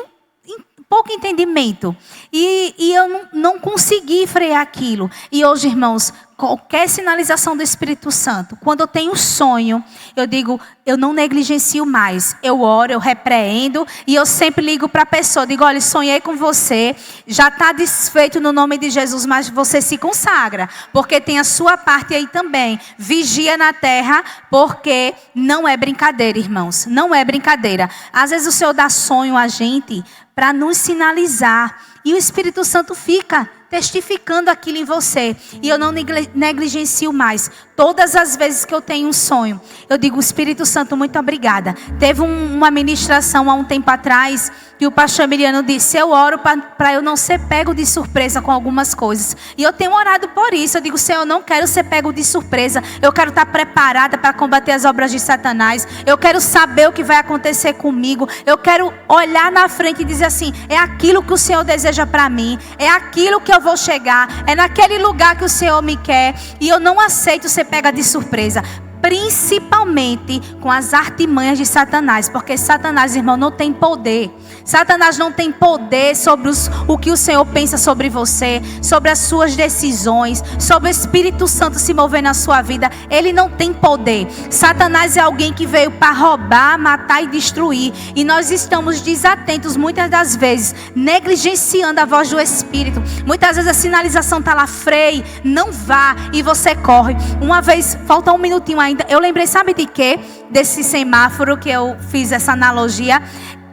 pouco entendimento. E eu não consegui frear aquilo. E hoje, irmãos, qualquer sinalização do Espírito Santo, quando eu tenho sonho, eu digo, eu não negligencio mais. Eu oro, eu repreendo e eu sempre ligo para a pessoa. Digo, olha, sonhei com você, já está desfeito no nome de Jesus, mas você se consagra, porque tem a sua parte aí também. Vigia na terra, porque não é brincadeira, irmãos. Não é brincadeira. Às vezes o Senhor dá sonho a gente para nos sinalizar. E o Espírito Santo fica testificando aquilo em você. E eu não negligencio mais. Todas as vezes que eu tenho um sonho, eu digo, Espírito Santo, muito obrigada. Teve uma ministração há um tempo atrás, que o pastor Emiliano disse, eu oro para eu não ser pego de surpresa com algumas coisas. E eu tenho orado por isso. Eu digo, Senhor, eu não quero ser pego de surpresa. Eu quero estar preparada para combater as obras de Satanás. Eu quero saber o que vai acontecer comigo. Eu quero olhar na frente e dizer assim, é aquilo que o Senhor deseja para mim. É aquilo que eu vou chegar. É naquele lugar que o Senhor me quer. E eu não aceito ser pega de surpresa. principalmente com as artimanhas de Satanás, porque Satanás, irmão, não tem poder. Satanás não tem poder sobre o que o Senhor pensa sobre você, sobre as suas decisões, sobre o Espírito Santo se mover na sua vida. Ele não tem poder. Satanás é alguém que veio para roubar, matar e destruir. E nós estamos desatentos muitas das vezes, negligenciando a voz do Espírito. Muitas vezes a sinalização está lá, freie, não vá, e você corre. Uma vez, falta um minutinho ainda, eu lembrei, sabe de quê? Desse semáforo que eu fiz essa analogia.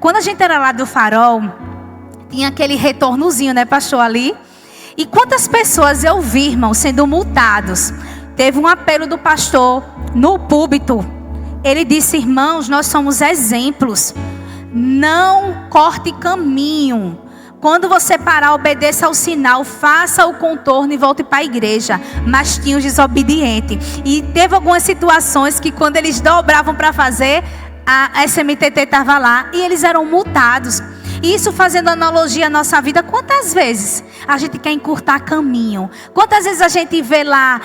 Quando a gente era lá do farol, tinha aquele retornozinho, né, pastor, ali. E quantas pessoas eu vi, irmão, sendo multados. Teve um apelo do pastor no púlpito. Ele disse, irmãos, nós somos exemplos. Não corte caminho. Quando você parar, obedeça ao sinal, faça o contorno e volte para a igreja. Mas tinha os desobedientes. E teve algumas situações que quando eles dobravam para fazer, a SMTT estava lá e eles eram multados. Isso fazendo analogia à nossa vida. Quantas vezes a gente quer encurtar caminho? Quantas vezes a gente vê lá,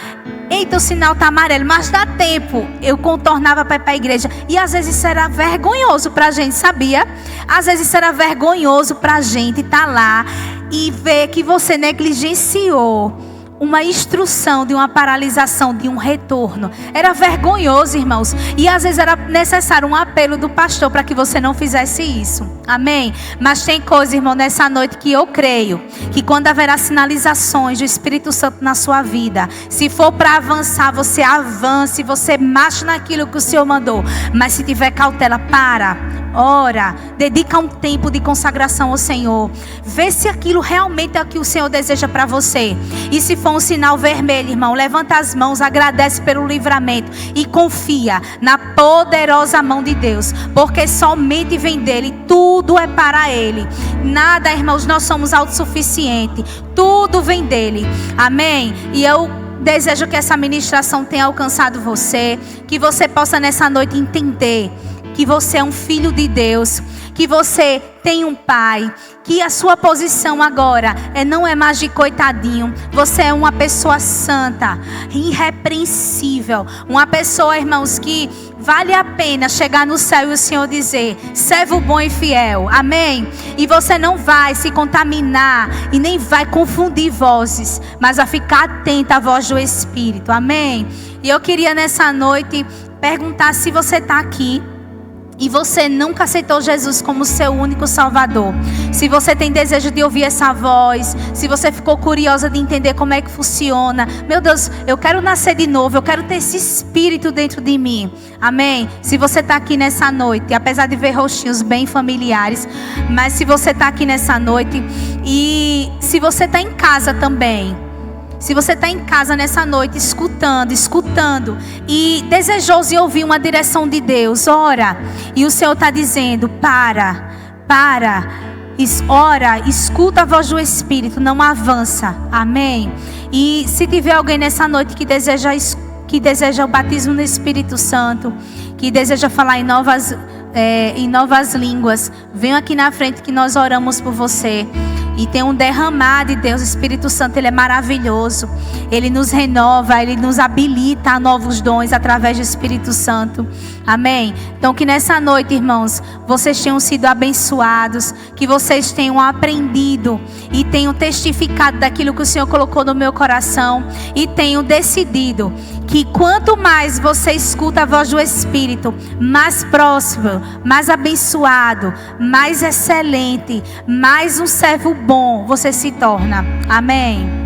eita, o sinal está amarelo, mas dá tempo. Eu contornava para ir para a igreja. E às vezes isso era vergonhoso para a gente, sabia? Às vezes isso era vergonhoso para a gente estar lá e ver que você negligenciou uma instrução de uma paralisação, de um retorno. Era vergonhoso, irmãos. E às vezes era necessário um apelo do pastor para que você não fizesse isso. Amém? Mas tem coisa, irmão, nessa noite que eu creio que quando haverá sinalizações do Espírito Santo na sua vida, se for para avançar, você avance, você marche naquilo que o Senhor mandou. Mas se tiver cautela, ora, dedica um tempo de consagração ao Senhor. Vê se aquilo realmente é o que o Senhor deseja para você. E se for um sinal vermelho, irmão, levanta as mãos, agradece pelo livramento e confia na poderosa mão de Deus, porque somente vem dele, tudo é para ele. Nada, irmãos, nós somos autossuficientes, tudo vem dele. Amém? E eu desejo que essa ministração tenha alcançado você, que você possa nessa noite entender que você é um filho de Deus, que você tem um pai, que a sua posição agora não é mais de coitadinho. Você é uma pessoa santa, irrepreensível, uma pessoa, irmãos, que vale a pena chegar no céu e o Senhor dizer, servo bom e fiel, amém? E você não vai se contaminar e nem vai confundir vozes, mas vai ficar atenta à voz do Espírito, amém? E eu queria nessa noite perguntar se você está aqui e você nunca aceitou Jesus como seu único Salvador. Se você tem desejo de ouvir essa voz, se você ficou curiosa de entender como é que funciona, meu Deus, eu quero nascer de novo, eu quero ter esse Espírito dentro de mim, amém? Se você está aqui nessa noite, apesar de ver rostinhos bem familiares, mas se você está aqui nessa noite, e se você está em casa também, se você está em casa nessa noite, escutando, e desejoso em ouvir uma direção de Deus, ora, e o Senhor está dizendo, ora, escuta a voz do Espírito, não avança, amém? E se tiver alguém nessa noite que deseja o batismo no Espírito Santo, que deseja falar em novas línguas, venha aqui na frente que nós oramos por você. E tem um derramar de Deus. O Espírito Santo, ele é maravilhoso. Ele nos renova, ele nos habilita a novos dons através do Espírito Santo. Amém? Então que nessa noite, irmãos, vocês tenham sido abençoados, que vocês tenham aprendido e tenham testificado daquilo que o Senhor colocou no meu coração e tenham decidido que quanto mais você escuta a voz do Espírito, mais próximo, mais abençoado, mais excelente, mais um servo bom você se torna. Amém?